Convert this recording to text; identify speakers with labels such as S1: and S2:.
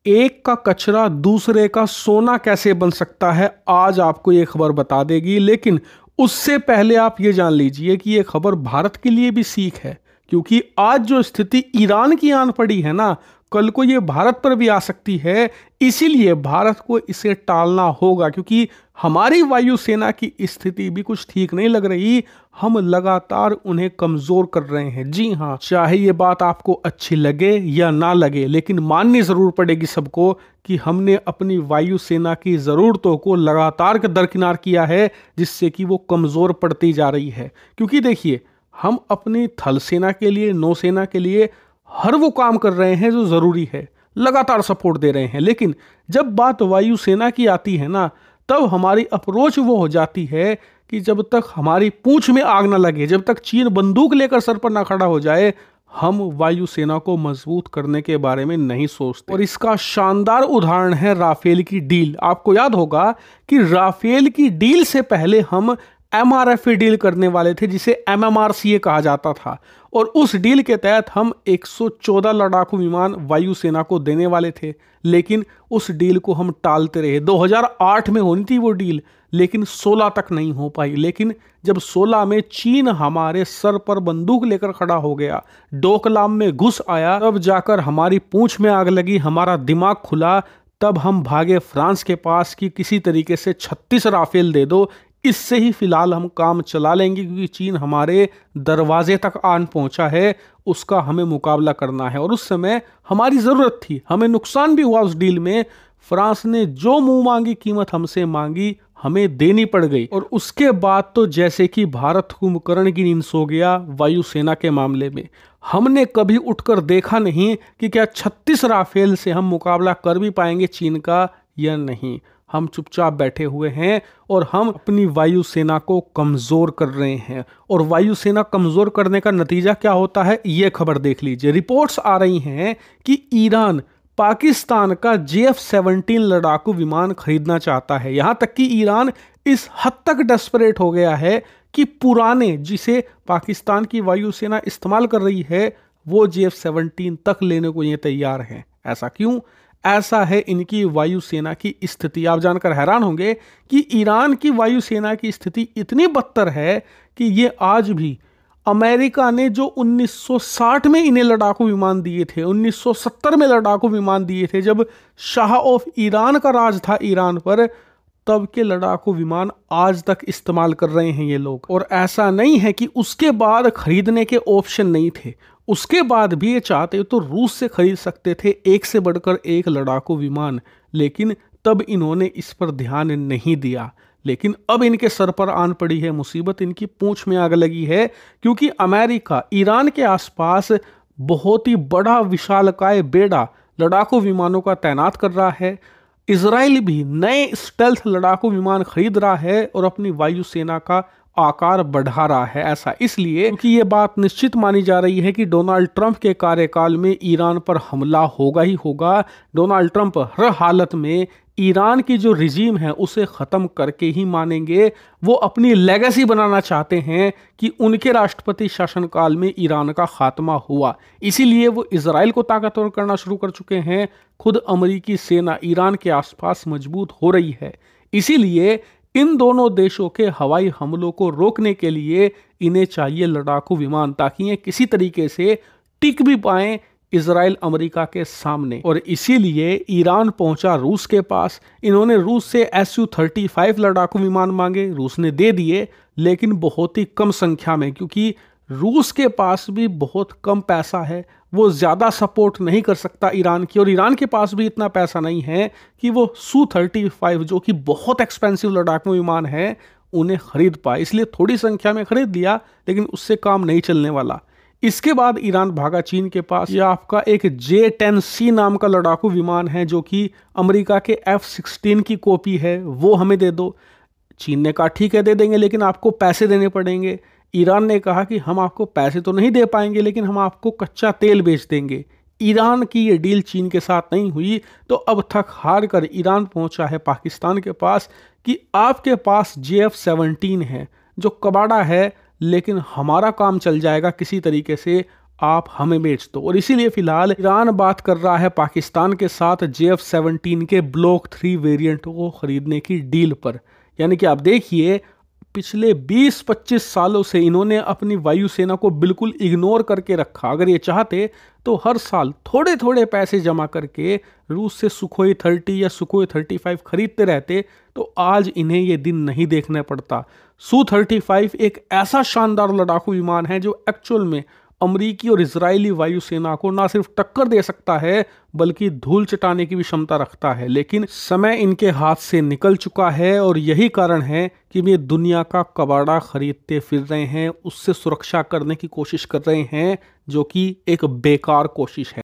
S1: एक का कचरा दूसरे का सोना कैसे बन सकता है, आज आपको ये खबर बता देगी। लेकिन उससे पहले आप ये जान लीजिए कि ये खबर भारत के लिए भी सीख है, क्योंकि आज जो स्थिति ईरान की आन पड़ी है ना, कल को ये भारत पर भी आ सकती है। इसीलिए भारत को इसे टालना होगा, क्योंकि हमारी वायुसेना की स्थिति भी कुछ ठीक नहीं लग रही। हम लगातार उन्हें कमजोर कर रहे हैं। जी हाँ, चाहे ये बात आपको अच्छी लगे या ना लगे, लेकिन माननी जरूर पड़ेगी सबको कि हमने अपनी वायुसेना की जरूरतों को लगातार दरकिनार किया है, जिससे कि वो कमजोर पड़ती जा रही है। क्योंकि देखिए, हम अपनी थल सेना के लिए, नौसेना के लिए हर वो काम कर रहे हैं जो जरूरी है, लगातार सपोर्ट दे रहे हैं। लेकिन जब बात वायुसेना की आती है ना, तब हमारी अप्रोच वो हो जाती है कि जब तक हमारी पूंछ में आग ना लगे, जब तक चीन बंदूक लेकर सर पर ना खड़ा हो जाए, हम वायुसेना को मजबूत करने के बारे में नहीं सोचते। और इसका शानदार उदाहरण है राफेल की डील। आपको याद होगा कि राफेल की डील से पहले हम MRF डील करने वाले थे, जिसे MMRCA कहा जाता था। और उस डील के तहत हम 114 लड़ाकू विमान वायुसेना को देने वाले थे, लेकिन उस डील को हम टालते रहे। 2008 में होनी थी वो डील, लेकिन 16 तक नहीं हो पाई। लेकिन जब 16 में चीन हमारे सर पर बंदूक लेकर खड़ा हो गया, डोकलाम में घुस आया, तब जाकर हमारी पूंछ में आग लगी, हमारा दिमाग खुला। तब हम भागे फ्रांस के पास कि किसी तरीके से 36 राफेल दे दो, इससे ही फिलहाल हम काम चला लेंगे, क्योंकि चीन हमारे दरवाजे तक आन पहुंचा है, उसका हमें मुकाबला करना है। और उस समय हमारी जरूरत थी, हमें नुकसान भी हुआ उस डील में। फ्रांस ने जो मुंह मांगी कीमत हमसे मांगी, हमें देनी पड़ गई। और उसके बाद तो जैसे कि भारत कुंभकर्ण की नींद सो गया वायुसेना के मामले में। हमने कभी उठकर देखा नहीं कि क्या 36 राफेल से हम मुकाबला कर भी पाएंगे चीन का या नहीं। हम चुपचाप बैठे हुए हैं और हम अपनी वायुसेना को कमजोर कर रहे हैं। और वायुसेना कमजोर करने का नतीजा क्या होता है, ये खबर देख लीजिए। रिपोर्ट्स आ रही हैं कि ईरान पाकिस्तान का JF-17 लड़ाकू विमान खरीदना चाहता है। यहां तक कि ईरान इस हद तक डेस्परेट हो गया है कि पुराने, जिसे पाकिस्तान की वायुसेना इस्तेमाल कर रही है, वो JF-17 तक लेने को ये तैयार है। ऐसा क्यों? ऐसा है इनकी वायुसेना की स्थिति। आप जानकर हैरान होंगे कि ईरान की वायुसेना की स्थिति इतनी बदतर है कि ये आज भी, अमेरिका ने जो 1960 में इन्हें लड़ाकू विमान दिए थे, 1970 में लड़ाकू विमान दिए थे, जब शाह ऑफ ईरान का राज था ईरान पर, तब के लड़ाकू विमान आज तक इस्तेमाल कर रहे हैं ये लोग। और ऐसा नहीं है कि उसके बाद खरीदने के ऑप्शन नहीं थे, उसके बाद भी ये चाहते तो रूस से खरीद सकते थे एक से बढ़कर एक लड़ाकू विमान, लेकिन तब इन्होंने इस पर ध्यान नहीं दिया। लेकिन अब इनके सर पर आन पड़ी है मुसीबत, इनकी पूंछ में आग लगी है, क्योंकि अमेरिका ईरान के आसपास बहुत ही बड़ा विशालकाय बेड़ा लड़ाकू विमानों का तैनात कर रहा है। इजराइल भी नए स्टेल्थ लड़ाकू विमान खरीद रहा है और अपनी वायुसेना का आकार बढ़ा रहा है। ऐसा इसलिए क्योंकि ये बात निश्चित मानी जा रही है कि डोनाल्ड ट्रंप के कार्यकाल में ईरान पर हमला होगा ही होगा। डोनाल्ड ट्रंप हर हालत में ईरान की जो रिजीम है उसे ख़त्म करके ही मानेंगे। वो अपनी लेगेसी बनाना चाहते हैं कि उनके राष्ट्रपति शासनकाल में ईरान का खात्मा हुआ। इसीलिए वो इजराइल को ताकतवर करना शुरू कर चुके हैं। खुद अमेरिकी सेना ईरान के आसपास मजबूत हो रही है। इसीलिए इन दोनों देशों के हवाई हमलों को रोकने के लिए इन्हें चाहिए लड़ाकू विमान, ताकि ये किसी तरीके से टिक भी पाएं इजराइल अमेरिका के सामने। और इसीलिए ईरान पहुंचा रूस के पास। इन्होंने रूस से Su-35 लड़ाकू विमान मांगे, रूस ने दे दिए, लेकिन बहुत ही कम संख्या में, क्योंकि रूस के पास भी बहुत कम पैसा है, वो ज़्यादा सपोर्ट नहीं कर सकता ईरान की। और ईरान के पास भी इतना पैसा नहीं है कि वो Su-35, जो कि बहुत एक्सपेंसिव लड़ाकू विमान है, उन्हें खरीद पाए। इसलिए थोड़ी संख्या में खरीद लिया, लेकिन उससे काम नहीं चलने वाला। इसके बाद ईरान भागा चीन के पास। यह आपका एक J-10C नाम का लड़ाकू विमान है, जो कि अमेरिका के F-16 की कॉपी है, वो हमें दे दो। चीन ने कहा ठीक है दे देंगे, लेकिन आपको पैसे देने पड़ेंगे। ईरान ने कहा कि हम आपको पैसे तो नहीं दे पाएंगे, लेकिन हम आपको कच्चा तेल बेच देंगे। ईरान की ये डील चीन के साथ नहीं हुई, तो अब तक हार कर ईरान पहुंचा है पाकिस्तान के पास कि आपके पास JF-17 है, जो कबाड़ा है, लेकिन हमारा काम चल जाएगा किसी तरीके से। आप हमें बेच दो। और इसीलिए फिलहाल ईरान बात कर रहा है पाकिस्तान के साथ JF-17 के ब्लॉक 3 वेरिएंट को खरीदने की डील पर। यानी कि आप देखिए, पिछले 20-25 सालों से इन्होंने अपनी वायुसेना को बिल्कुल इग्नोर करके रखा। अगर ये चाहते तो हर साल थोड़े थोड़े पैसे जमा करके रूस से सुखोई 30 या सुखोई 35 खरीदते रहते, तो आज इन्हें ये दिन नहीं देखना पड़ता। Su-35 एक ऐसा शानदार लड़ाकू विमान है जो एक्चुअल में अमरीकी और इजरायली वायुसेना को ना सिर्फ टक्कर दे सकता है बल्कि धूल चटाने की भी क्षमता रखता है। लेकिन समय इनके हाथ से निकल चुका है और यही कारण है कि वे दुनिया का कबाड़ा खरीदते फिर रहे हैं, उससे सुरक्षा करने की कोशिश कर रहे हैं, जो कि एक बेकार कोशिश है।